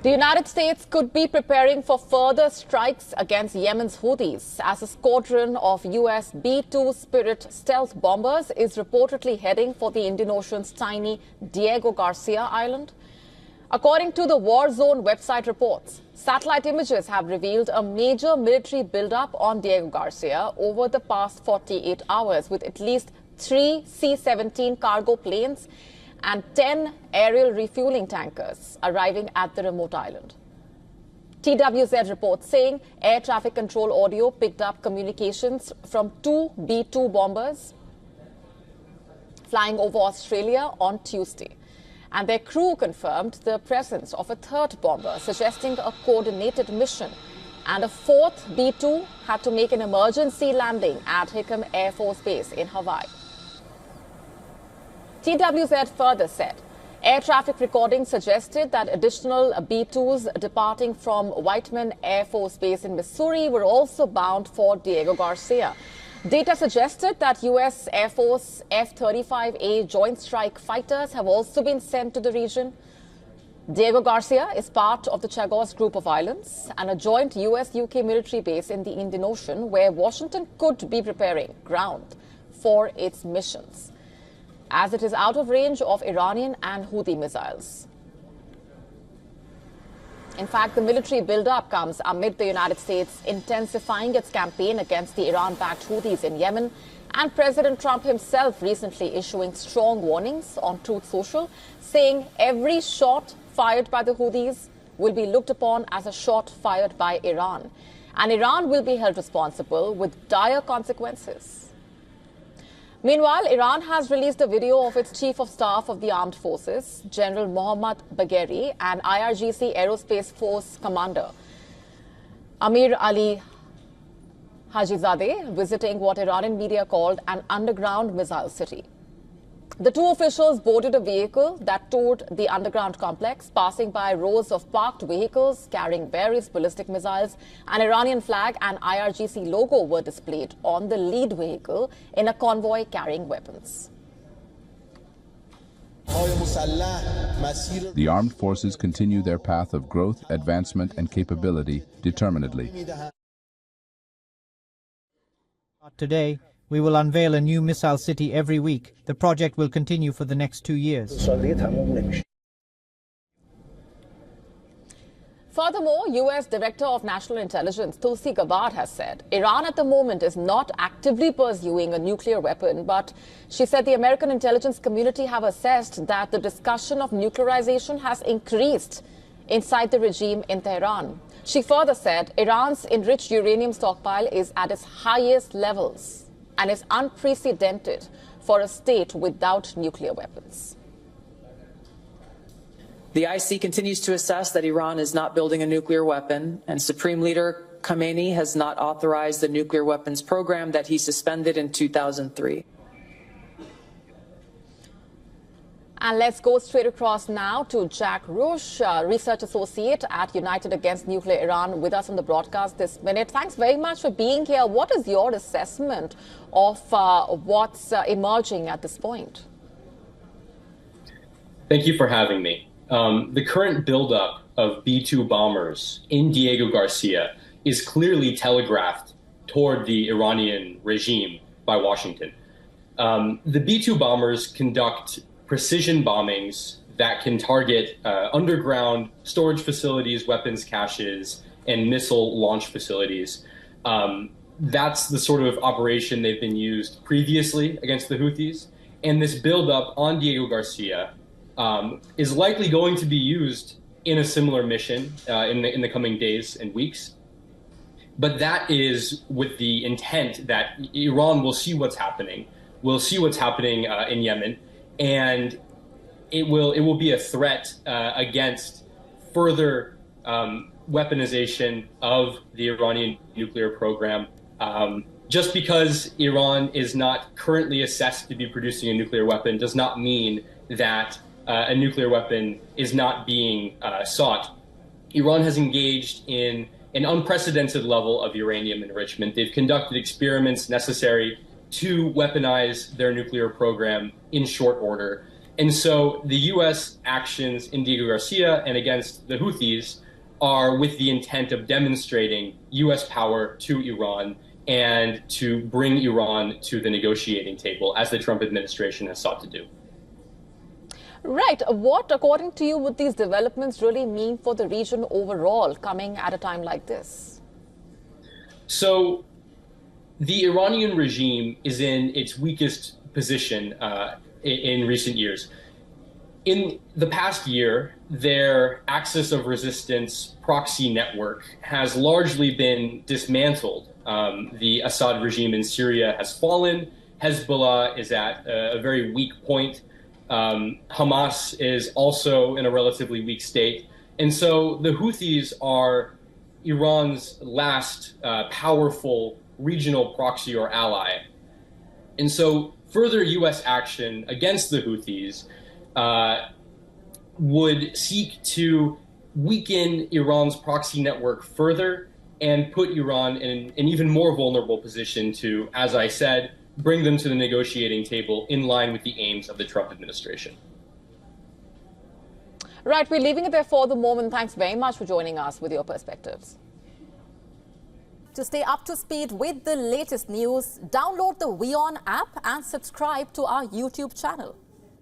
The United States could be preparing for further strikes against Yemen's Houthis as a squadron of US B-2 Spirit stealth bombers is reportedly heading for the Indian Ocean's tiny Diego Garcia Island. According to the War Zone website reports, satellite images have revealed a major military buildup on Diego Garcia over the past 48 hours, with at least 3 C-17 cargo planes and 10 aerial refueling tankers arriving at the remote island. TWZ reports saying air traffic control audio picked up communications from 2 B-2 bombers flying over Australia on Tuesday. And their crew confirmed the presence of a third bomber, suggesting a coordinated mission. And a fourth B-2 had to make an emergency landing at Hickam Air Force Base in Hawaii. TWZ further said air traffic recordings suggested that additional B-2s departing from Whiteman Air Force Base in Missouri were also bound for Diego Garcia. Data suggested that U.S. Air Force F-35A Joint Strike Fighters have also been sent to the region. Diego Garcia is part of the Chagos Group of Islands and a joint US-UK military base in the Indian Ocean where Washington could be preparing ground for its missions, as it is out of range of Iranian and Houthi missiles. In fact, the military buildup comes amid the United States intensifying its campaign against the Iran-backed Houthis in Yemen, and President Trump himself recently issuing strong warnings on Truth Social, saying every shot fired by the Houthis will be looked upon as a shot fired by Iran, and Iran will be held responsible with dire consequences. Meanwhile, Iran has released a video of its Chief of Staff of the Armed Forces, General Mohammad Bagheri, and IRGC Aerospace Force Commander Amir Ali Hajizadeh visiting what Iranian media called an underground missile city. The two officials boarded a vehicle that toured the underground complex, passing by rows of parked vehicles carrying various ballistic missiles. An Iranian flag and IRGC logo were displayed on the lead vehicle in a convoy carrying weapons. The armed forces continue their path of growth, advancement, and capability determinedly. Today, we will unveil a new missile city every week. The project will continue for the next 2 years. Furthermore, U.S. Director of National Intelligence Tulsi Gabbard has said Iran at the moment is not actively pursuing a nuclear weapon, but she said the American intelligence community have assessed that the discussion of nuclearization has increased inside the regime in Tehran. She further said Iran's enriched uranium stockpile is at its highest levels and is unprecedented for a state without nuclear weapons. The IC continues to assess that Iran is not building a nuclear weapon, and Supreme Leader Khamenei has not authorized the nuclear weapons program that he suspended in 2003. And let's go straight across now to Jack Rush, Research Associate at United Against Nuclear Iran, with us on the broadcast this minute. Thanks very much for being here. What is your assessment of what's emerging at this point? Thank you for having me. The current buildup of B-2 bombers in Diego Garcia is clearly telegraphed toward the Iranian regime by Washington. The B-2 bombers conduct precision bombings that can target underground storage facilities, weapons caches, and missile launch facilities. That's the sort of operation they've been used previously against the Houthis. And this buildup on Diego Garcia is likely going to be used in a similar mission in the coming days and weeks. But that is with the intent that Iran will see what's happening, in Yemen, and it will be a threat against further weaponization of the Iranian nuclear program. Just because Iran is not currently assessed to be producing a nuclear weapon does not mean that a nuclear weapon is not being sought. Iran has engaged in an unprecedented level of uranium enrichment. They've conducted experiments necessary to weaponize their nuclear program in short order. And so the U.S. actions in Diego Garcia and against the Houthis are with the intent of demonstrating U.S. power to Iran and to bring Iran to the negotiating table, as the Trump administration has sought to do. Right. What, according to you, would these developments really mean for the region overall, coming at a time like this? So the Iranian regime is in its weakest position in recent years. In the past year, their axis of resistance proxy network has largely been dismantled. The Assad regime in Syria has fallen. Hezbollah is at a very weak point. Hamas is also in a relatively weak state. And so the Houthis are Iran's last powerful regional proxy or ally. And so further U.S. action against the Houthis would seek to weaken Iran's proxy network further and put Iran in an even more vulnerable position to, as I said, bring them to the negotiating table in line with the aims of the Trump administration. Right, we're leaving it there for the moment. Thanks very much for joining us with your perspectives. To stay up to speed with the latest news, download the WION app and subscribe to our YouTube channel.